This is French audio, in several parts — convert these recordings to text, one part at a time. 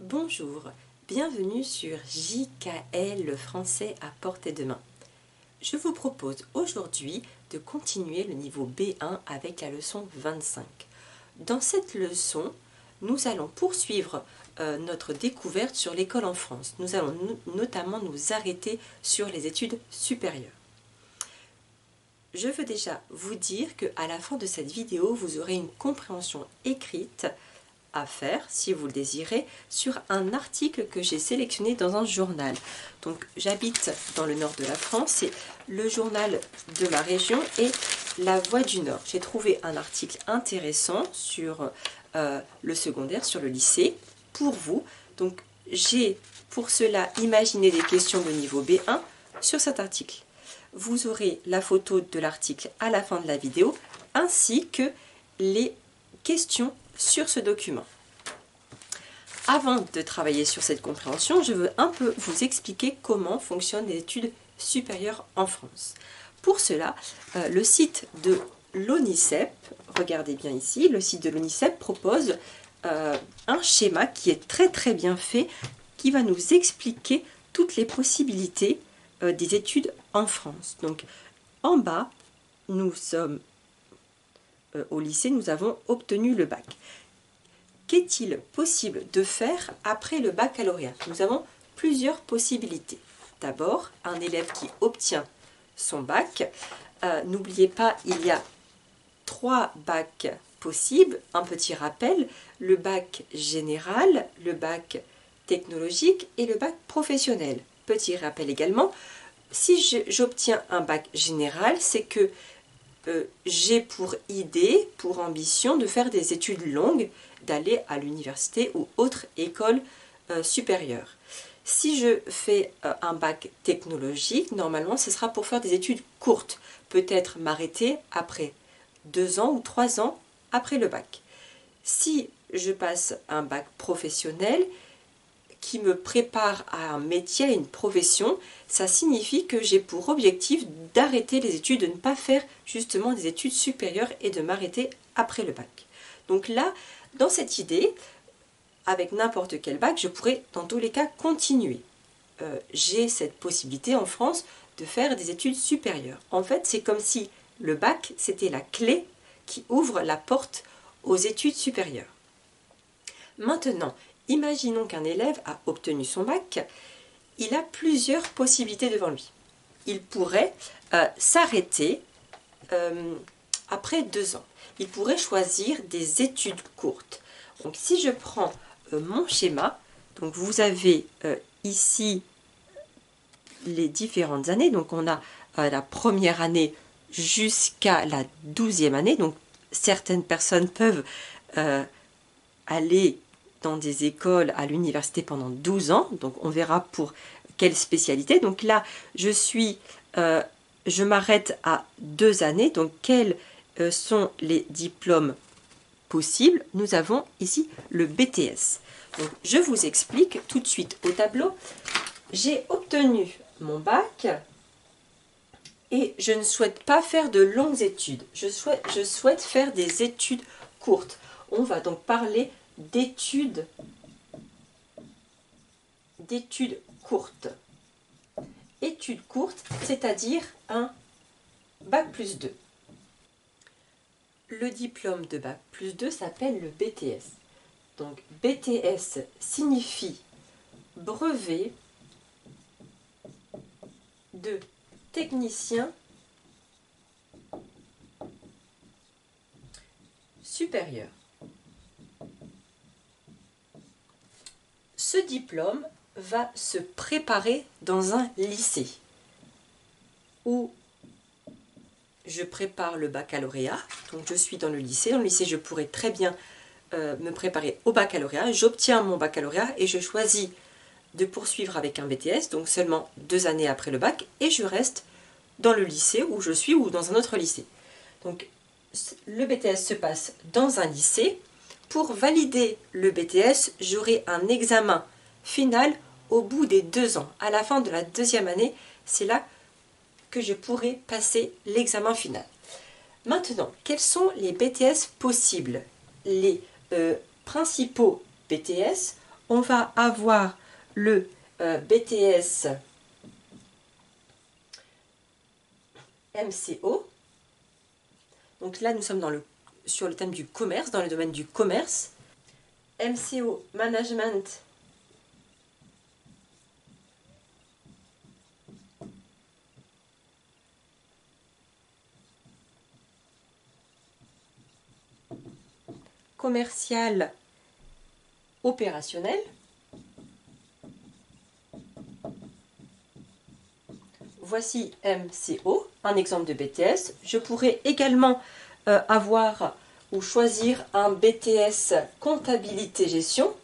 Bonjour, bienvenue sur JKL, le français à portée de main. Je vous propose aujourd'hui de continuer le niveau B1 avec la leçon 25. Dans cette leçon, nous allons poursuivre notre découverte sur l'école en France. Nous allons notamment nous arrêter sur les études supérieures. Je veux déjà vous dire qu'à la fin de cette vidéo, vous aurez une compréhension écrite à faire, si vous le désirez, sur un article que j'ai sélectionné dans un journal. Donc j'habite dans le nord de la France, c'est le journal de ma région et La Voix du Nord. J'ai trouvé un article intéressant sur le secondaire, sur le lycée, pour vous. Donc j'ai pour cela imaginé des questions de niveau B1 sur cet article. Vous aurez la photo de l'article à la fin de la vidéo, ainsi que les questions sur ce document. Avant de travailler sur cette compréhension, je veux un peu vous expliquer comment fonctionnent les études supérieures en France. Pour cela, le site de l'ONICEP, regardez bien ici, le site de l'ONICEP propose un schéma qui est très bien fait, qui va nous expliquer toutes les possibilités des études en France. Donc en bas, nous sommes au lycée, nous avons obtenu le bac. Qu'est-il possible de faire après le baccalauréat? Nous avons plusieurs possibilités. D'abord, un élève qui obtient son bac. N'oubliez pas, il y a 3 bacs possibles. Un petit rappel, le bac général, le bac technologique et le bac professionnel. Petit rappel également, si j'obtiens un bac général, c'est que j'ai pour idée, pour ambition de faire des études longues, d'aller à l'université ou autre école supérieure. Si je fais un bac technologique, normalement ce sera pour faire des études courtes, peut-être m'arrêter après 2 ans ou 3 ans après le bac. Si je passe un bac professionnel qui me prépare à un métier, à une profession, ça signifie que j'ai pour objectif d'arrêter les études, de ne pas faire justement des études supérieures et de m'arrêter après le bac. Donc là, dans cette idée, avec n'importe quel bac, je pourrais dans tous les cas continuer. J'ai cette possibilité en France de faire des études supérieures. En fait, c'est comme si le bac, c'était la clé qui ouvre la porte aux études supérieures. Maintenant, imaginons qu'un élève a obtenu son bac, il a plusieurs possibilités devant lui. Il pourrait s'arrêter après 2 ans. Il pourrait choisir des études courtes. Donc si je prends mon schéma, donc vous avez ici les différentes années. Donc on a la première année jusqu'à la 12e année. Donc certaines personnes peuvent aller dans des écoles à l'université pendant 12 ans, donc on verra pour quelle spécialité. Donc là, je m'arrête à 2 années, donc quels sont les diplômes possibles? Nous avons ici le BTS. Donc je vous explique tout de suite au tableau. J'ai obtenu mon bac et je ne souhaite pas faire de longues études. Je souhaite faire des études courtes. On va donc parler d'études courtes. Études courtes, c'est-à-dire un bac plus 2. Le diplôme de bac plus 2 s'appelle le BTS. Donc BTS signifie brevet de technicien supérieur. Ce diplôme va se préparer dans un lycée où je prépare le baccalauréat. Donc je suis dans le lycée. Dans le lycée, je pourrais très bien me préparer au baccalauréat. J'obtiens mon baccalauréat et je choisis de poursuivre avec un BTS, donc seulement 2 années après le bac, et je reste dans le lycée où je suis ou dans un autre lycée. Donc le BTS se passe dans un lycée. Pour valider le BTS, j'aurai un examen final au bout des 2 ans. À la fin de la 2e année, c'est là que je pourrai passer l'examen final. Maintenant, quels sont les BTS possibles? Les principaux BTS On va avoir le BTS MCO. Donc là, nous sommes sur le thème du commerce, dans le domaine du commerce. MCO Management commercial opérationnel. Voici MCO, un exemple de BTS. Je pourrais également avoir ou choisir un BTS comptabilité-gestion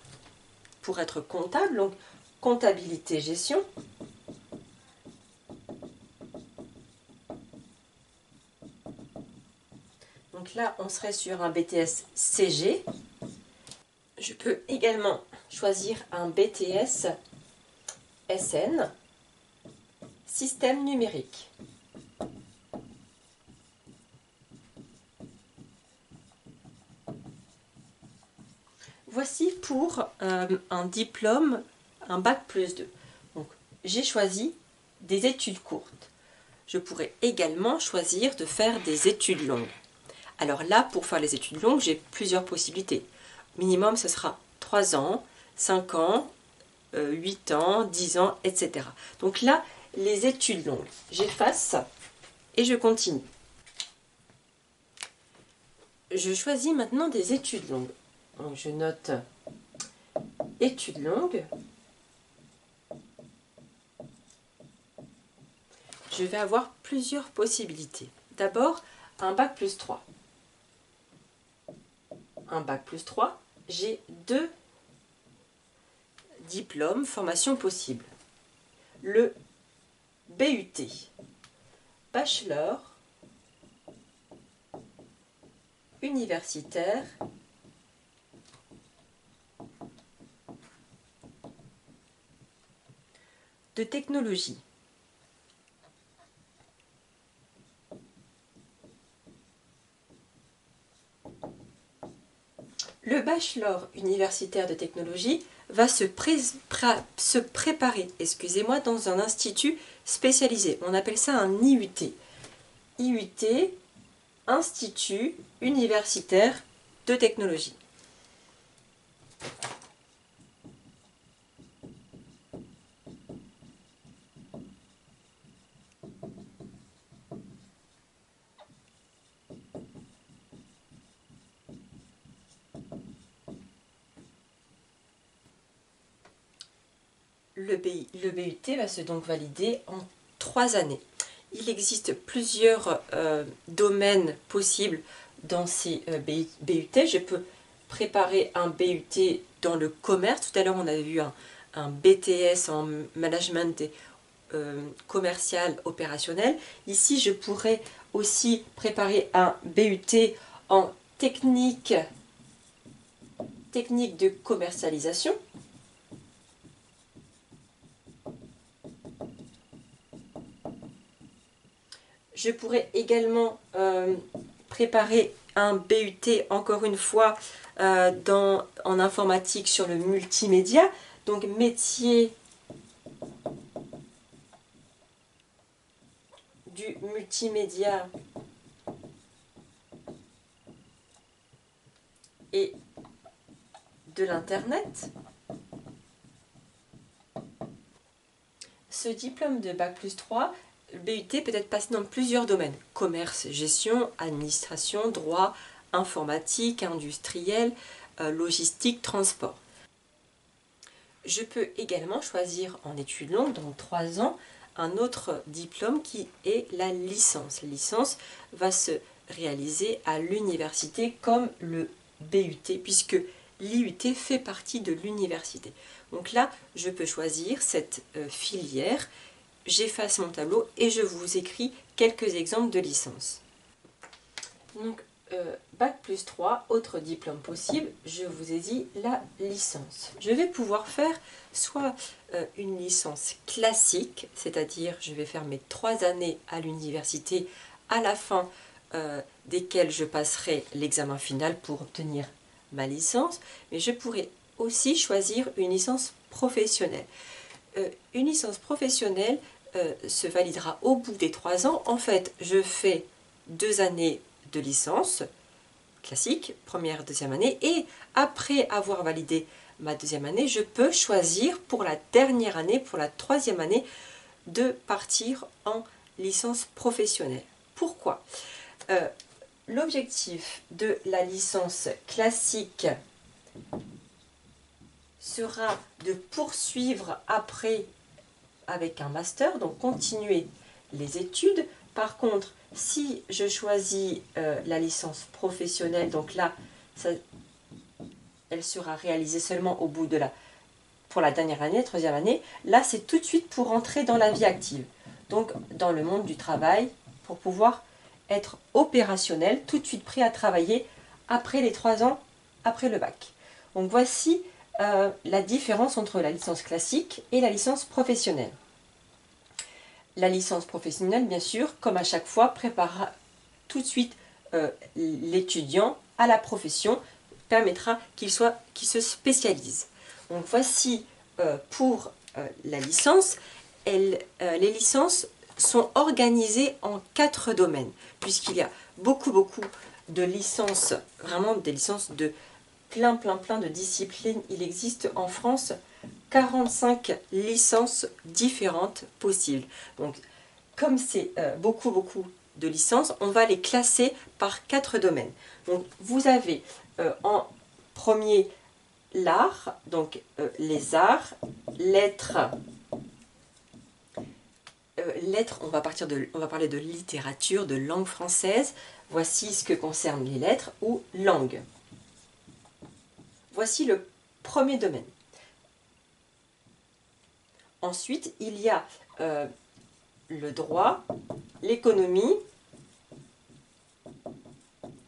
pour être comptable, donc comptabilité-gestion. Donc là, on serait sur un BTS CG. Je peux également choisir un BTS SN, système numérique. Voici pour un diplôme, un bac+2. Donc, j'ai choisi des études courtes. Je pourrais également choisir de faire des études longues. Alors là, pour faire les études longues, j'ai plusieurs possibilités. Minimum, ce sera 3 ans, 5 ans, 8 ans, 10 ans, etc. Donc là, les études longues, j'efface et je continue. Je choisis maintenant des études longues. Donc je note études longues. Je vais avoir plusieurs possibilités. D'abord, un bac+3. Un bac+3, j'ai 2 diplômes, formations possibles. Le BUT, Bachelor universitaire de technologie. Le bachelor universitaire de technologie va se préparer, excusez-moi, dans un institut spécialisé. On appelle ça un IUT. IUT, Institut universitaire de technologie. Le BUT va se donc valider en 3 années. Il existe plusieurs domaines possibles dans ces BUT. Je peux préparer un BUT dans le commerce. Tout à l'heure, on avait vu un BTS en management commercial opérationnel. Ici, je pourrais aussi préparer un BUT en technique de commercialisation. Je pourrais également préparer un BUT, encore une fois, en informatique sur le multimédia. Donc, métier du multimédia et de l'Internet. Ce diplôme de bac+3, le BUT peut être passé dans plusieurs domaines. Commerce, gestion, administration, droit, informatique, industriel, logistique, transport. Je peux également choisir en études longues, donc 3 ans, un autre diplôme qui est la licence. La licence va se réaliser à l'université comme le BUT, puisque l'IUT fait partie de l'université. Donc là, je peux choisir cette filière, j'efface mon tableau et je vous écris quelques exemples de licences. Donc, bac+3, autre diplôme possible, je vous ai dit la licence. Je vais pouvoir faire soit une licence classique, c'est-à-dire je vais faire mes 3 années à l'université, à la fin desquelles je passerai l'examen final pour obtenir ma licence, mais je pourrais aussi choisir une licence professionnelle. Une licence professionnelle se validera au bout des 3 ans. En fait, je fais 2 années de licence classique, première, deuxième année, et après avoir validé ma deuxième année, je peux choisir pour la dernière année, pour la 3e année, de partir en licence professionnelle. Pourquoi? L'objectif de la licence classique sera de poursuivre après avec un master, donc continuer les études. Par contre, si je choisis la licence professionnelle, donc là, elle sera réalisée seulement au bout de pour la dernière année, 3e année. Là, c'est tout de suite pour entrer dans la vie active, donc dans le monde du travail, pour pouvoir être opérationnel, tout de suite prêt à travailler après les 3 ans, après le bac. Donc voici la différence entre la licence classique et la licence professionnelle. La licence professionnelle, bien sûr, comme à chaque fois, prépare tout de suite l'étudiant à la profession, permettra qu'il se spécialise. Donc voici pour la licence. Les licences sont organisées en 4 domaines, puisqu'il y a beaucoup de licences, vraiment des licences de plein de disciplines. Il existe en France 45 licences différentes possibles. Donc, comme c'est beaucoup de licences, on va les classer par 4 domaines. Donc, vous avez en premier l'art, donc les arts, lettres. Lettres, on va parler de littérature, de langue française. Voici ce que concerne les lettres ou langue. Voici le premier domaine. Ensuite, il y a le droit, l'économie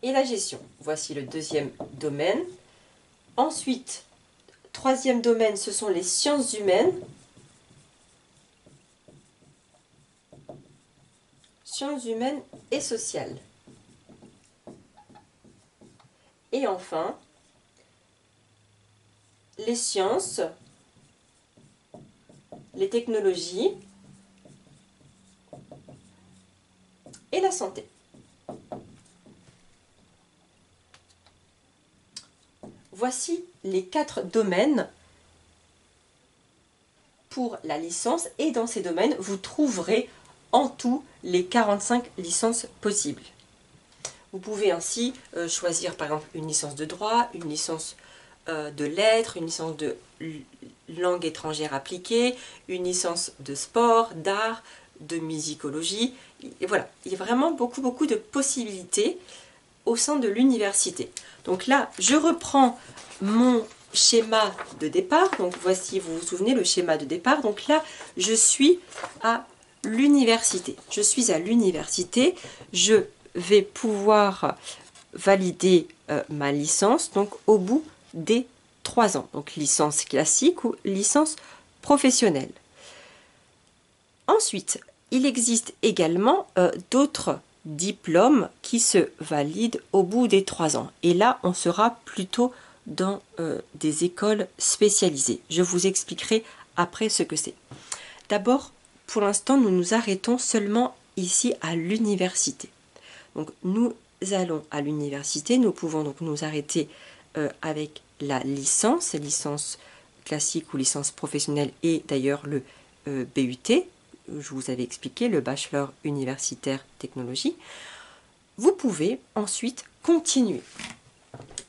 et la gestion. Voici le deuxième domaine. Ensuite, troisième domaine, ce sont les sciences humaines. Sciences humaines et sociales. Et enfin, les sciences, les technologies et la santé. Voici les 4 domaines pour la licence, et dans ces domaines, vous trouverez en tout les 45 licences possibles. Vous pouvez ainsi choisir par exemple une licence de droit, une licence de lettres, une licence de langue étrangère appliquée, une licence de sport, d'art, de musicologie. Et voilà, il y a vraiment beaucoup de possibilités au sein de l'université. Donc là, je reprends mon schéma de départ. Donc voici, vous vous souvenez, le schéma de départ. Donc là, je suis à l'université. Je suis à l'université. Je vais pouvoir valider ma licence donc au bout des 3 ans. Donc licence classique ou licence professionnelle. Ensuite, il existe également d'autres diplômes qui se valident au bout des 3 ans. Et là, on sera plutôt dans des écoles spécialisées. Je vous expliquerai après ce que c'est. D'abord, pour l'instant, nous nous arrêtons seulement ici à l'université. Donc, nous allons à l'université. Nous pouvons donc nous arrêter avec la licence classique ou licence professionnelle, et d'ailleurs le BUT. Je vous avais expliqué, le bachelor universitaire technologie. Vous pouvez ensuite continuer.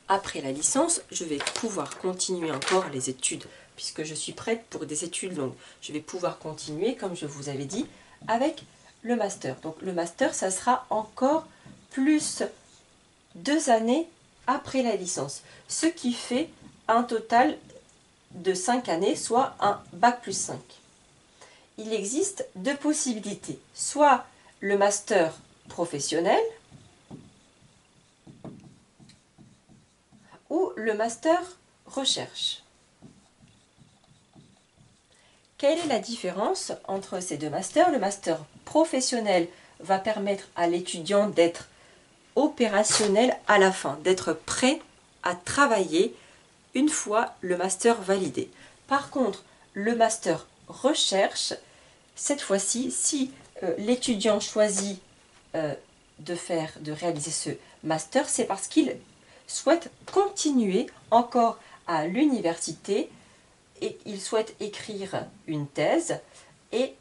Après la licence, je vais pouvoir continuer encore les études, puisque je suis prête pour des études longues. Je vais pouvoir continuer, comme je vous avais dit, avec le master. Donc le master, ça sera encore plus 2 années après la licence, ce qui fait un total de 5 années, soit un bac plus 5. Il existe 2 possibilités, soit le master professionnel ou le master recherche. Quelle est la différence entre ces 2 masters? Le master professionnel va permettre à l'étudiant d'être opérationnel à la fin, d'être prêt à travailler une fois le master validé. Par contre, le master recherche, cette fois-ci, si l'étudiant choisit de réaliser ce master, c'est parce qu'il souhaite continuer encore à l'université et il souhaite écrire une thèse et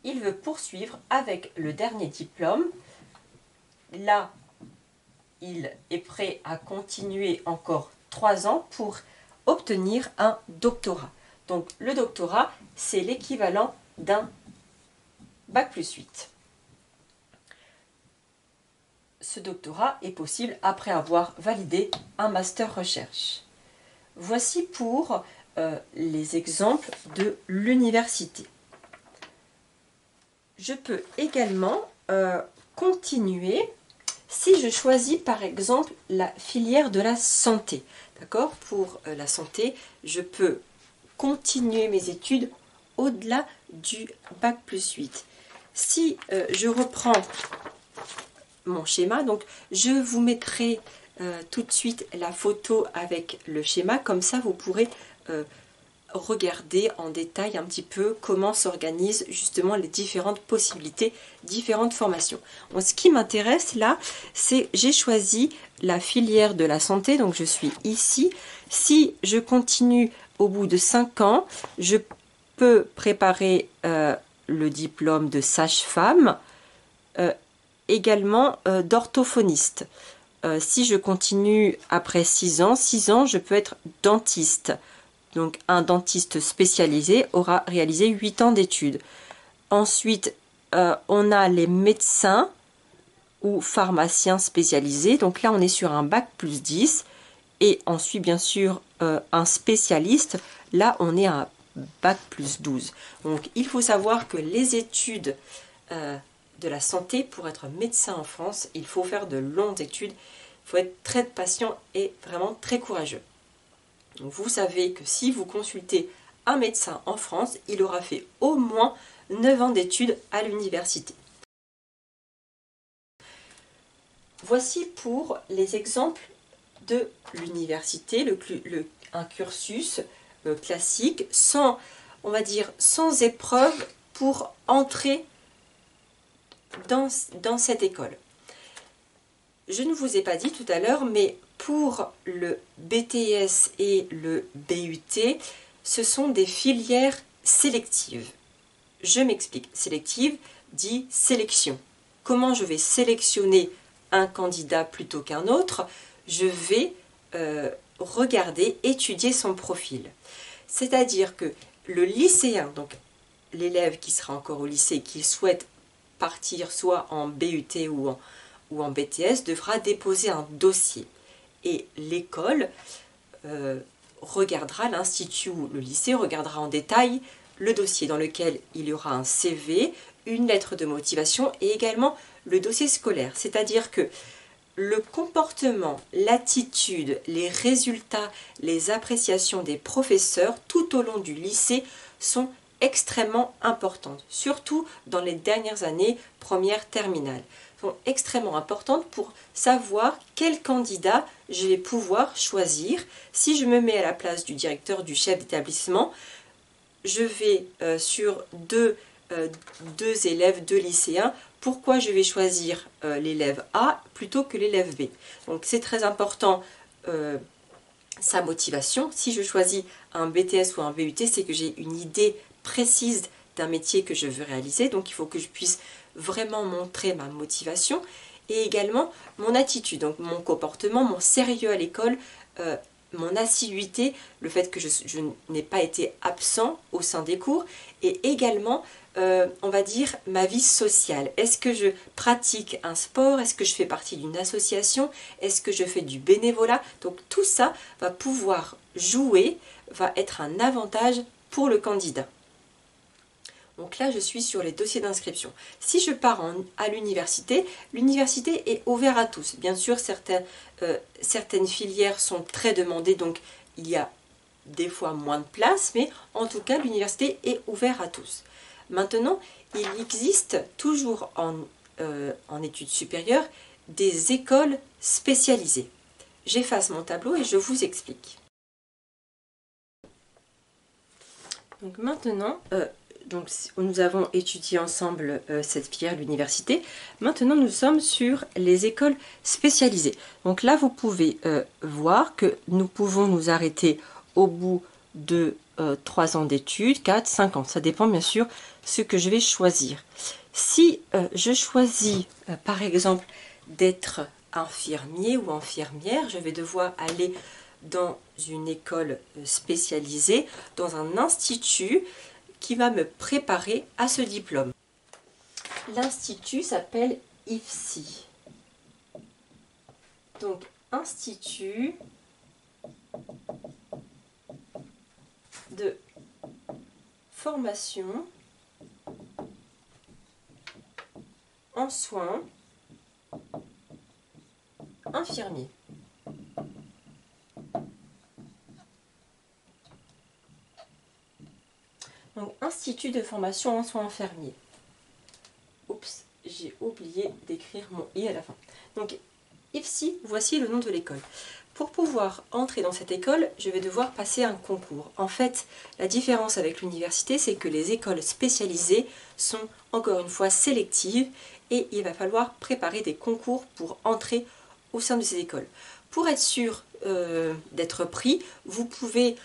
il veut poursuivre avec le dernier diplôme. Là, il est prêt à continuer encore 3 ans pour obtenir un doctorat. Donc le doctorat, c'est l'équivalent d'un bac+8. Ce doctorat est possible après avoir validé un master recherche. Voici pour les exemples de l'université. Je peux également continuer si je choisis par exemple la filière de la santé. D'accord? Pour la santé, je peux continuer mes études au-delà du bac+8. Si je reprends mon schéma, donc je vous mettrai tout de suite la photo avec le schéma, comme ça vous pourrez regarder en détail un petit peu comment s'organisent justement les différentes possibilités, différentes formations. Bon, ce qui m'intéresse là, c'est j'ai choisi la filière de la santé, donc je suis ici. Si je continue au bout de 5 ans, je peux préparer le diplôme de sage-femme, également d'orthophoniste. Si je continue après 6 ans, je peux être dentiste. Donc un dentiste spécialisé aura réalisé 8 ans d'études. Ensuite, on a les médecins ou pharmaciens spécialisés. Donc là, on est sur un bac+10. Et ensuite, bien sûr, un spécialiste. Là, on est à un bac+12. Donc il faut savoir que les études de la santé, pour être médecin en France, il faut faire de longues études. Il faut être très patient et vraiment très courageux. Donc vous savez que si vous consultez un médecin en France, il aura fait au moins 9 ans d'études à l'université. Voici pour les exemples de l'université, un cursus classique, sans, on va dire, sans épreuve pour entrer dans cette école. Je ne vous ai pas dit tout à l'heure, mais pour le BTS et le BUT, ce sont des filières sélectives. Je m'explique. Sélective dit sélection. Comment je vais sélectionner un candidat plutôt qu'un autre? Je vais regarder, étudier son profil. C'est-à-dire que le lycéen, donc l'élève qui sera encore au lycée, qui souhaite partir soit en BUT ou en BTS, devra déposer un dossier. Et l'école regardera, l'institut ou le lycée regardera en détail le dossier dans lequel il y aura un CV, une lettre de motivation et également le dossier scolaire. C'est-à-dire que le comportement, l'attitude, les résultats, les appréciations des professeurs tout au long du lycée sont extrêmement importantes, surtout dans les dernières années, première, terminale, sont extrêmement importantes pour savoir quel candidat je vais pouvoir choisir. Si je me mets à la place du directeur, du chef d'établissement, je vais sur deux élèves, 2 lycéens, pourquoi je vais choisir l'élève A plutôt que l'élève B. Donc c'est très important sa motivation. Si je choisis un BTS ou un BUT, c'est que j'ai une idée précise d'un métier que je veux réaliser, donc il faut que je puisse vraiment montrer ma motivation et également mon attitude, donc mon comportement, mon sérieux à l'école, mon assiduité, le fait que je n'ai pas été absent au sein des cours et également on va dire ma vie sociale. Est-ce que je pratique un sport? Est-ce que je fais partie d'une association? Est-ce que je fais du bénévolat? Donc tout ça va pouvoir jouer, va être un avantage pour le candidat. Donc là, je suis sur les dossiers d'inscription. Si je pars à l'université, l'université est ouverte à tous. Bien sûr, certaines filières sont très demandées, donc il y a des fois moins de place, mais en tout cas, l'université est ouverte à tous. Maintenant, il existe toujours en études supérieures des écoles spécialisées. j'efface mon tableau et je vous explique. Donc maintenant, nous avons étudié ensemble cette filière, l'université. Maintenant, nous sommes sur les écoles spécialisées. Donc là, vous pouvez voir que nous pouvons nous arrêter au bout de 3 ans d'études, 4, 5 ans. Ça dépend bien sûr ce que je vais choisir. Si je choisis, par exemple, d'être infirmier ou infirmière, je vais devoir aller dans une école spécialisée, dans un institut qui va me préparer à ce diplôme. L'institut s'appelle IFSI. Donc, Institut de formation en soins infirmiers. Donc, Institut de formation en soins infirmiers. Oups, j'ai oublié d'écrire mon i à la fin. Donc, IFSI, voici le nom de l'école. Pour pouvoir entrer dans cette école, je vais devoir passer un concours. En fait, la différence avec l'université, c'est que les écoles spécialisées sont encore une fois sélectives et il va falloir préparer des concours pour entrer au sein de ces écoles. Pour être sûr d'être pris, vous pouvez,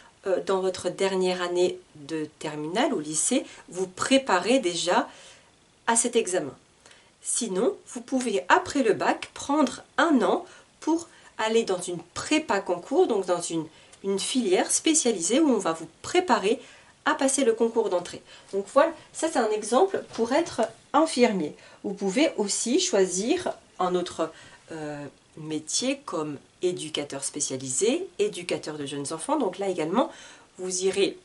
dans votre dernière année de terminale ou lycée, vous préparer déjà à cet examen. Sinon, vous pouvez, après le bac, prendre un an pour aller dans une prépa concours, donc dans une filière spécialisée où on va vous préparer à passer le concours d'entrée. Donc voilà, ça c'est un exemple pour être infirmier. Vous pouvez aussi choisir un autre métier comme éducateur spécialisé, éducateur de jeunes enfants. Donc là également, vous irez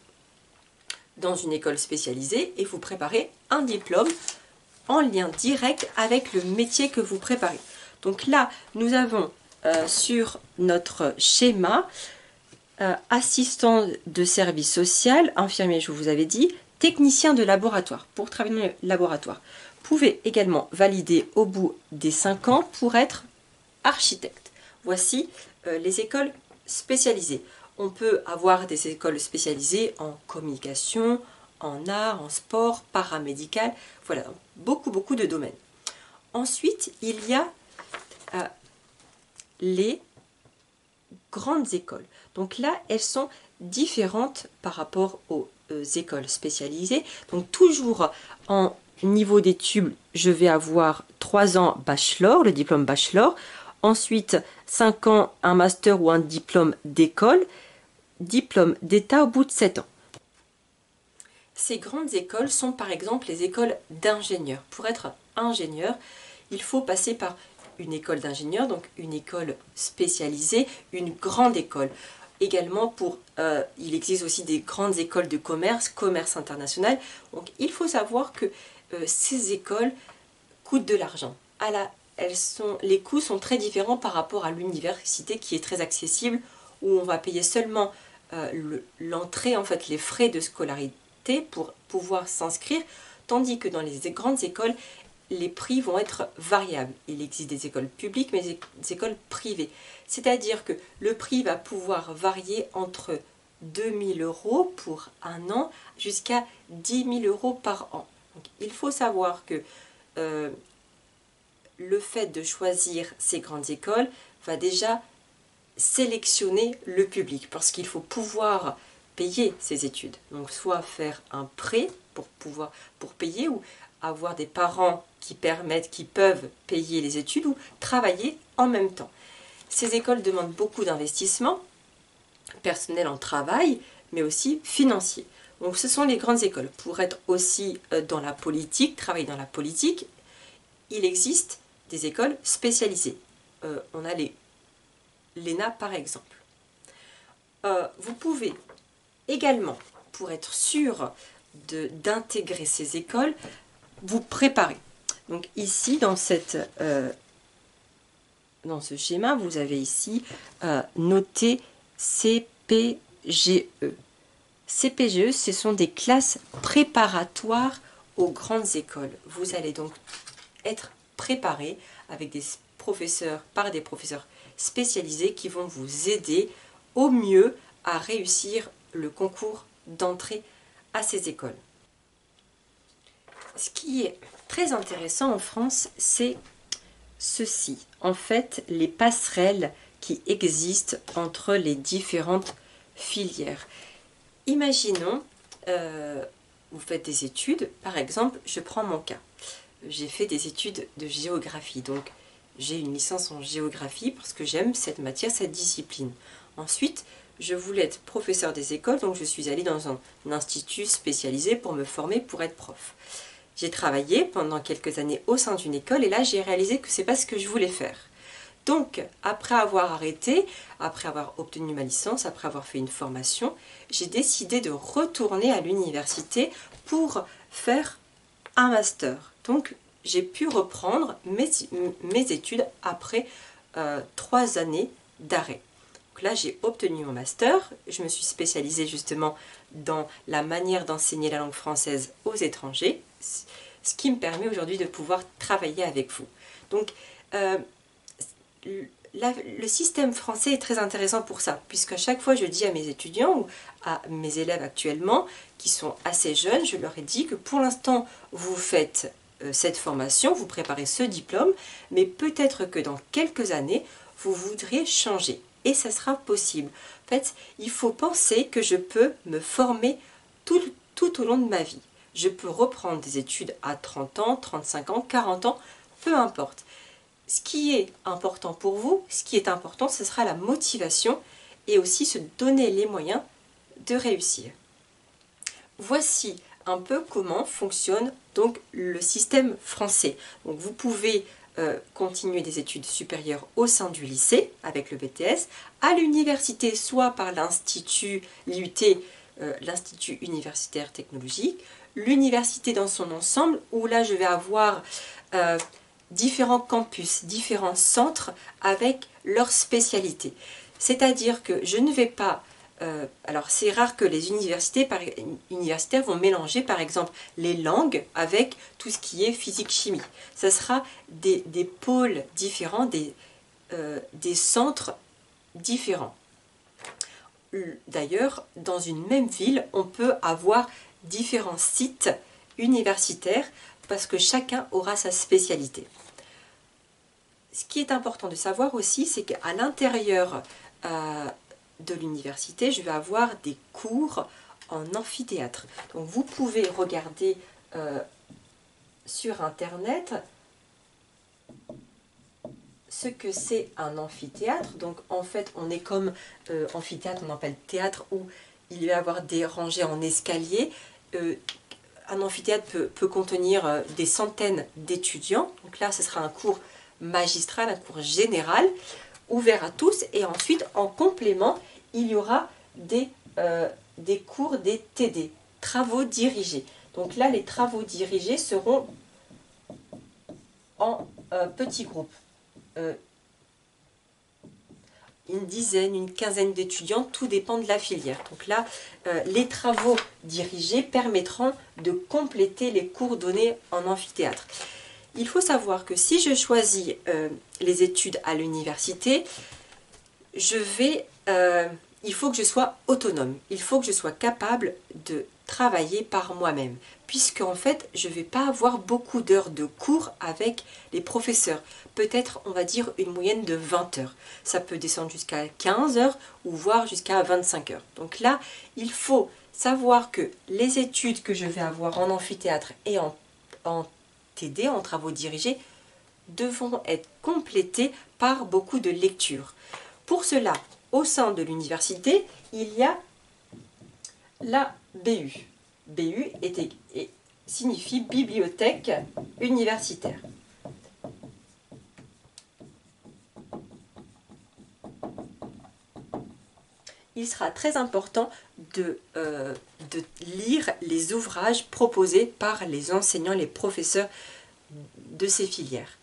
dans une école spécialisée et vous préparez un diplôme en lien direct avec le métier que vous préparez. Donc là, nous avons sur notre schéma assistant de service social, infirmier, je vous avais dit, technicien de laboratoire, pour travailler dans le laboratoire. Vous pouvez également valider au bout des 5 ans pour être architecte. Voici les écoles spécialisées. On peut avoir des écoles spécialisées en communication, en art, en sport, paramédical, voilà, beaucoup de domaines. Ensuite, il y a les grandes écoles. Donc là, elles sont différentes par rapport aux écoles spécialisées. Donc toujours en niveau d'études, je vais avoir 3 ans bachelor, le diplôme bachelor. Ensuite, 5 ans un master ou un diplôme d'école. Diplôme d'état au bout de 7 ans. Ces grandes écoles sont par exemple les écoles d'ingénieurs. Pour être ingénieur, il faut passer par une école d'ingénieur, donc une école spécialisée, une grande école. Également, il existe aussi des grandes écoles de commerce, commerce international. Donc il faut savoir que ces écoles coûtent de l'argent. Les coûts sont très différents par rapport à l'université qui est très accessible, où on va payer seulement l'entrée, en fait les frais de scolarité pour pouvoir s'inscrire, tandis que dans les grandes écoles, les prix vont être variables. Il existe des écoles publiques, mais des écoles privées. C'est-à-dire que le prix va pouvoir varier entre 2 000 € pour un an jusqu'à 10 000 € par an. Donc, il faut savoir que le fait de choisir ces grandes écoles va déjà sélectionner le public, parce qu'il faut pouvoir payer ses études. Donc soit faire un prêt pour payer, ou avoir des parents qui peuvent payer les études, ou travailler en même temps. Ces écoles demandent beaucoup d'investissement personnel en travail, mais aussi financier. Donc ce sont les grandes écoles. Pour être aussi dans la politique, travailler dans la politique, il existe des écoles spécialisées. On a l'ENA par exemple. Vous pouvez également, pour être sûr d'intégrer ces écoles, vous préparer. Donc ici, dans ce schéma, vous avez ici noté CPGE. CPGE, ce sont des classes préparatoires aux grandes écoles. Vous allez donc être préparé avec des professeurs, par des professeurs spécialisés qui vont vous aider au mieux à réussir le concours d'entrée à ces écoles. Ce qui est très intéressant en France, c'est ceci. En fait, les passerelles qui existent entre les différentes filières. Imaginons, vous faites des études, par exemple, je prends mon cas. J'ai fait des études de géographie, donc j'ai une licence en géographie parce que j'aime cette matière, cette discipline. Ensuite, je voulais être professeur des écoles, donc je suis allée dans un institut spécialisé pour me former pour être prof. J'ai travaillé pendant quelques années au sein d'une école et là j'ai réalisé que c'est pas ce que je voulais faire. Donc, après avoir arrêté, après avoir obtenu ma licence, après avoir fait une formation, j'ai décidé de retourner à l'université pour faire un master. Donc, j'ai pu reprendre mes études après 3 années d'arrêt. Donc là, j'ai obtenu mon master. Je me suis spécialisée justement dans la manière d'enseigner la langue française aux étrangers, ce qui me permet aujourd'hui de pouvoir travailler avec vous. Donc, le système français est très intéressant pour ça, puisqu'à chaque fois je dis à mes étudiants ou à mes élèves actuellement qui sont assez jeunes, je leur ai dit que pour l'instant vous faites cette formation, vous préparez ce diplôme, mais peut-être que dans quelques années vous voudriez changer et ça sera possible. En fait, il faut penser que je peux me former tout au long de ma vie. Je peux reprendre des études à 30 ans, 35 ans, 40 ans, peu importe. Ce qui est important pour vous, ce qui est important, ce sera la motivation et aussi se donner les moyens de réussir. Voici un peu comment fonctionne donc le système français. Donc vous pouvez continuer des études supérieures au sein du lycée avec le BTS, à l'université soit par l'Institut, l'IUT, l'Institut universitaire technologique, l'université dans son ensemble où là je vais avoir différents campus, différents centres avec leur spécialité. C'est-à-dire que je ne vais pas... alors c'est rare que les universitaires vont mélanger par exemple les langues avec tout ce qui est physique-chimie. Ce sera des pôles différents, des centres différents. D'ailleurs, dans une même ville, on peut avoir différents sites universitaires parce que chacun aura sa spécialité. Ce qui est important de savoir aussi, c'est qu'à l'intérieur de l'université, je vais avoir des cours en amphithéâtre. Donc vous pouvez regarder sur internet ce que c'est un amphithéâtre. Donc en fait, on est comme amphithéâtre, on appelle théâtre, où il va y avoir des rangées en escalier. Un amphithéâtre peut contenir des centaines d'étudiants. Donc là, ce sera un cours magistral, un cours général, ouvert à tous. Et ensuite, en complément, il y aura des cours, des TD, travaux dirigés. Donc là, les travaux dirigés seront en petits groupes. Une dizaine, une quinzaine d'étudiants, tout dépend de la filière. Donc là, les travaux dirigés permettront de compléter les cours donnés en amphithéâtre. Il faut savoir que si je choisis les études à l'université, il faut que je sois autonome, il faut que je sois capable de travailler par moi-même, puisque en fait, je ne vais pas avoir beaucoup d'heures de cours avec les professeurs. Peut-être, on va dire, une moyenne de 20 heures. Ça peut descendre jusqu'à 15 heures ou voire jusqu'à 25 heures. Donc là, il faut savoir que les études que je vais avoir en amphithéâtre et en TD, en travaux dirigés, devront être complétées par beaucoup de lectures. Pour cela, au sein de l'université, il y a la BU. BU signifie bibliothèque universitaire. Il sera très important de lire les ouvrages proposés par les enseignants, les professeurs de ces filières.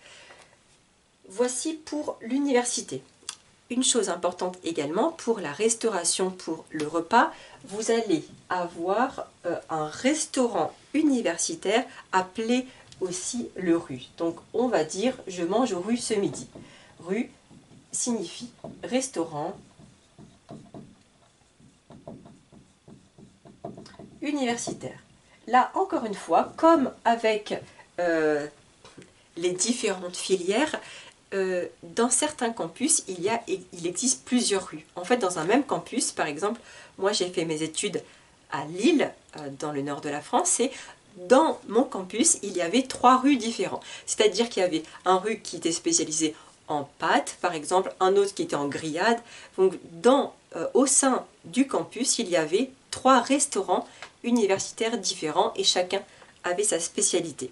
Voici pour l'université. Une chose importante également, pour la restauration, pour le repas, vous allez avoir un restaurant universitaire appelé aussi le rue. Donc on va dire je mange au rue ce midi. Rue signifie restaurant universitaire. Là, encore une fois, comme avec les différentes filières, dans certains campus, il existe plusieurs rues. En fait, dans un même campus, par exemple, moi j'ai fait mes études à Lille, dans le nord de la France, et dans mon campus, il y avait 3 rues différentes. C'est-à-dire qu'il y avait un rue qui était spécialisé en pâtes, par exemple, un autre qui était en grillade. Donc, au sein du campus, il y avait 3 restaurants universitaires différents et chacun avait sa spécialité.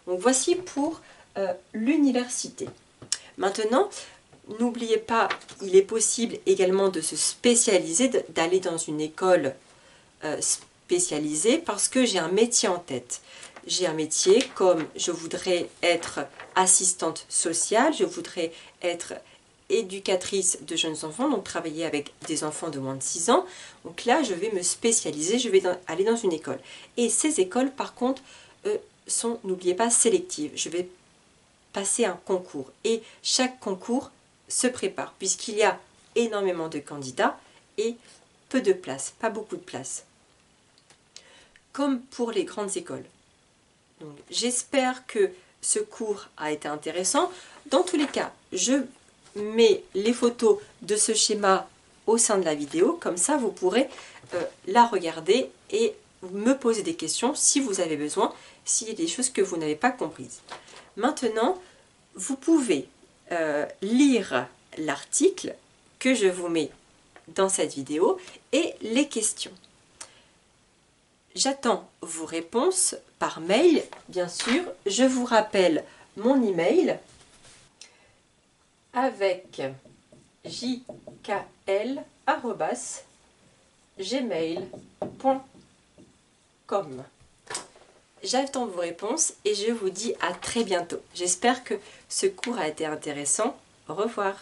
Donc, voici pour l'université. Maintenant, n'oubliez pas, il est possible également de se spécialiser, d'aller dans une école spécialisée parce que j'ai un métier en tête. J'ai un métier comme je voudrais être assistante sociale, je voudrais être éducatrice de jeunes enfants, donc travailler avec des enfants de moins de 6 ans. Donc là, je vais me spécialiser, je vais aller dans une école. Et ces écoles, par contre, sont, n'oubliez pas, sélectives. Je vais passer un concours et chaque concours se prépare puisqu'il y a énormément de candidats et peu de places, pas beaucoup de places. Comme pour les grandes écoles. J'espère que ce cours a été intéressant. Dans tous les cas, je mets les photos de ce schéma au sein de la vidéo, comme ça vous pourrez la regarder et me poser des questions si vous avez besoin, s'il y a des choses que vous n'avez pas comprises. Maintenant, vous pouvez lire l'article que je vous mets dans cette vidéo et les questions. J'attends vos réponses par mail, bien sûr. Je vous rappelle mon email avec jkl@gmail.com. J'attends vos réponses et je vous dis à très bientôt. J'espère que ce cours a été intéressant. Au revoir.